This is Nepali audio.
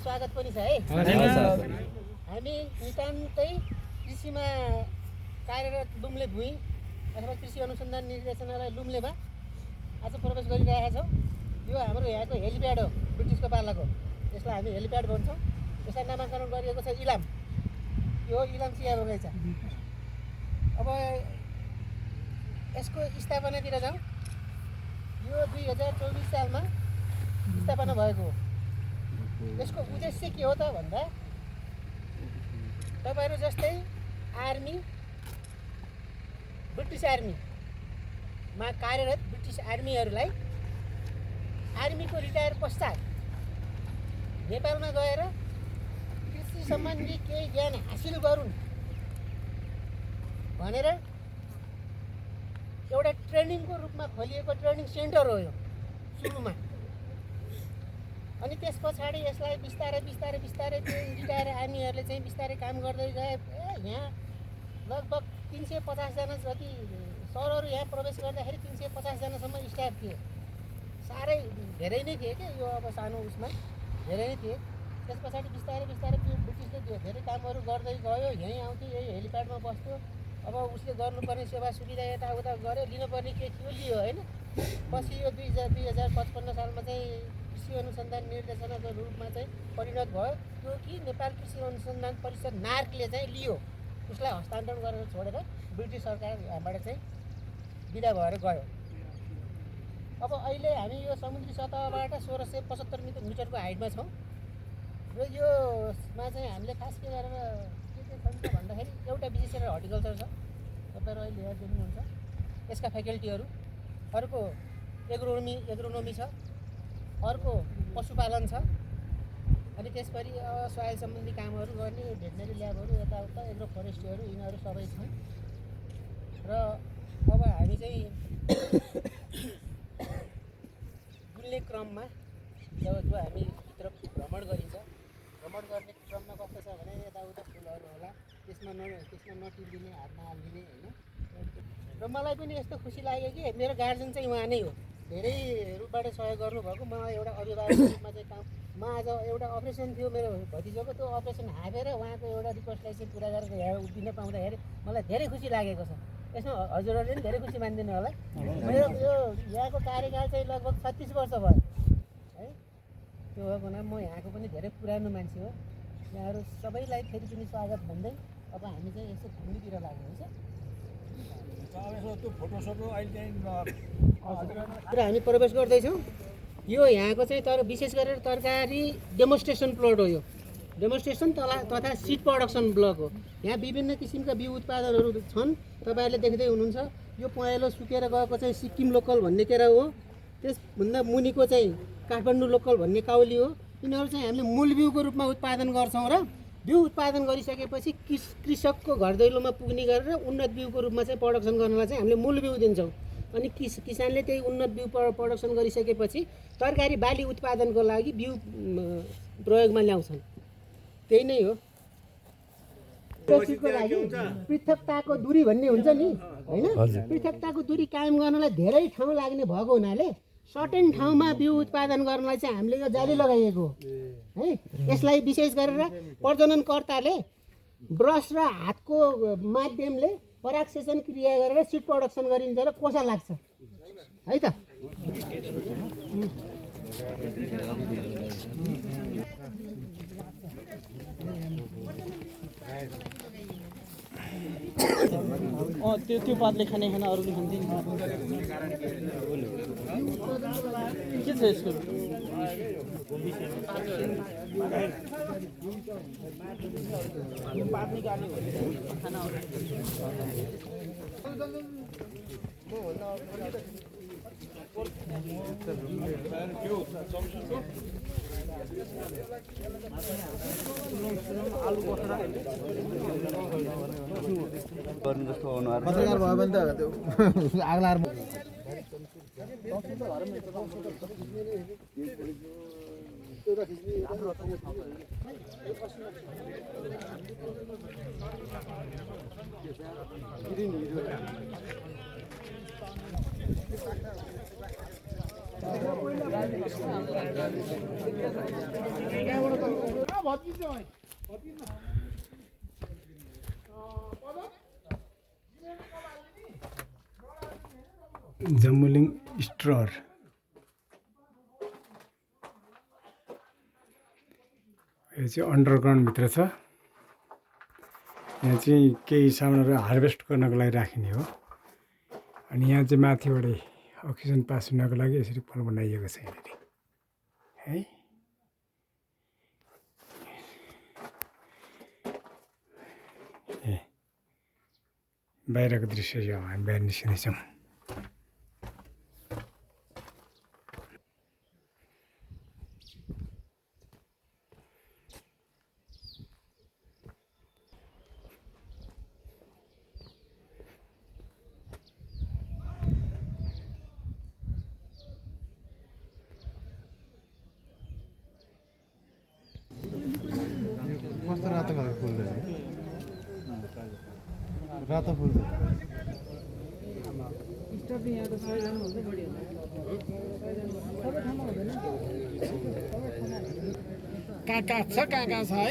स्वागत पनि छ है। हामी नितान्तै कृषिमा कार्यरत लुम्ले भुइँ अथवा कृषि अनुसन्धान निर्देशनालय लुम्लेमा आज प्रवेश गरिरहेका छौँ। यो हाम्रो यहाँको हेलिप्याड हो, ब्रिटिसको पालाको। यसलाई हामी हेलिप्याड भन्छौँ। यसलाई नामाकरण गरिएको छ इलाम। यो इलाम चिया बगैँचा। अब यसको स्थापनातिर जाउँ। यो 2024 सालमा स्थापना भएको हो। यसको उद्देश्य के हो त भन्दा तपाईहरु जस्तै आर्मी, ब्रिटिस आर्मीमा कार्यरत ब्रिटिस आर्मीहरूलाई आर्मीको रिटायर पश्चात नेपालमा गएर कृषि सम्बन्धी केही ज्ञान हासिल गरून् भनेर एउटा ट्रेनिङको रूपमा खोलिएको ट्रेनिङ सेन्टर हो यो सुरुमा। अनि त्यस पछाडि यसलाई बिस्तारै त्यो रिटायर आर्मीहरूले चाहिँ बिस्तारै काम गर्दै गए। यहाँ लगभग 350 जना जति सरहरू यहाँ प्रवेश गर्दाखेरि 350 जनासम्म स्टाफ थिए। साह्रै धेरै नै थिए के यो अब सानो उसमा धेरै नै थिए। त्यस पछाडि बिस्तारै त्यो ब्रिटिसले धेरै कामहरू गर्दै गयो। यहीँ आउँथ्यो, यही हेलिप्याडमा बस्थ्यो। अब उसले गर्नुपर्ने सेवा सुविधा यताउता गऱ्यो, लिनुपर्ने के थियो लियो होइन। पछि यो 2055 सालमा चाहिँ कृषि अनुसन्धान निर्देशनाको रूपमा चाहिँ परिणत भयो। त्यो कि नेपाल कृषि अनुसन्धान परिषद नार्कले चाहिँ लियो, उसलाई हस्तान्तरण गरेर छोडेर ब्रिटिस सरकार यहाँबाट चाहिँ बिदा भएर गयो। अब अहिले हामी यो समुद्री सतहबाट 1675 मिटरको हाइटमा छौँ र योमा चाहिँ हामीले खास के गरेर के छ भन्दाखेरि एउटा विशेष गरेर हर्टिकल्चर छ, तपाईँहरू अहिले यहाँ देख्नुहुन्छ यसका फ्याकल्टीहरू। अर्को एग्रोनोमी छ, अर्को पशुपालन छ, अनि त्यसपछि सोइल सम्बन्धी कामहरू गर्ने भेटनेरी ल्याबहरू यताउता एग्रो फरेस्ट्रीहरू यिनीहरू सबै छन्। र अब हामी चाहिँ डुल्ने क्रममा जो हामी भित्र भ्रमण गरिन्छ, भ्रमण गर्ने क्रममा कस्तो छ भने यताउता फुलहरू होला, त्यसमा नटिलिने, हात नहालिदिने होइन। र मलाई पनि यस्तो खुसी लाग्यो कि मेरो गार्जियन चाहिँ उहाँ नै हो, धेरै रूपबाट सहयोग गर्नुभएको। मलाई एउटा अभिभावकको रूपमा चाहिँ काम, म आज एउटा अपरेसन थियो मेरो भतिजोको, त्यो अपरेसन हापेर उहाँको एउटा रिक्वेस्टलाई चाहिँ पुरा गरेर यहाँ उभिन पाउँदाखेरि मलाई धेरै खुसी लागेको छ। यसमा हजुरहरूले पनि धेरै खुसी मान्दिनु होला। मेरो यो यहाँको कार्यकाल चाहिँ लगभग 36 वर्ष भयो है। त्यो भएको हुनाले म यहाँको पनि धेरै पुरानो मान्छे हो। यहाँहरू सबैलाई फेरि पनि स्वागत भन्दै अब हामी चाहिँ यसो घुम्नुतिर लाग्यो हुन्छ। र हामी प्रवेश गर्दैछौँ। यो यहाँको चाहिँ तर विशेष गरेर तरकारी डेमोन्स्ट्रेसन प्लट हो। यो डेमोन्स्ट्रेसन तथा सिड प्रडक्सन ब्लक हो। यहाँ विभिन्न किसिमका बिउ उत्पादनहरू छन्, तपाईँहरूले देख्दै हुनुहुन्छ। यो पहेँलो सुकेर गएको चाहिँ सिक्किम लोकल भन्ने केरा हो। त्यसभन्दा मुनिको चाहिँ काठमाडौँ लोकल भन्ने काउली हो। यिनीहरू चाहिँ हामीले मूल बिउको रूपमा उत्पादन गर्छौँ र बिउ उत्पादन गरिसकेपछि कृषकको घर दैलोमा पुग्ने गरेर उन्नत बिउको रूपमा चाहिँ प्रडक्सन गर्नलाई चाहिँ हामीले मूल बिउ दिन्छौँ। अनि किसानले त्यही उन्नत बिउ प्रडक्सन गरिसकेपछि तरकारी बाली उत्पादनको लागि बिउ प्रयोगमा ल्याउँछन्। त्यही नै हो। कृषिको लागि पृथकताको दूरी भन्ने हुन्छ नि होइन। पृथकताको दूरी कायम गर्नलाई धेरै ठाउँ लाग्ने भएको हुनाले सर्टेन ठाउँमा बिउ उत्पादन गर्नलाई चाहिँ हामीले यो जाली लगाइएको है। यसलाई विशेष गरेर प्रजननकर्ताले ब्रस र हातको माध्यमले परागसेचन क्रिया गरेर सिड प्रडक्सन गरिन्छ र कोसा लाग्छ है त। त्यो पातले खाने खाना अरूले खान्थ्यो के छ यसको? पत्रकार भयो भने त आग्लार यहाँबाट जम्मुलिङ स्टोर यो चाहिँ अन्डरग्राउन्डभित्र छ। यहाँ चाहिँ केही सामानहरू हार्भेस्ट गर्नको लागि राखिने हो। अनि यहाँ चाहिँ माथिबाट अक्सिजन पास हुनको लागि यसरी पुल बनाइएको छ यहाँनिर है। बाहिरको दृश्य यो हामी बाहिर निस्किँदैछौँ। कस्तो रातो खालको फुल रहेछ रातो फुल कहाँ छ है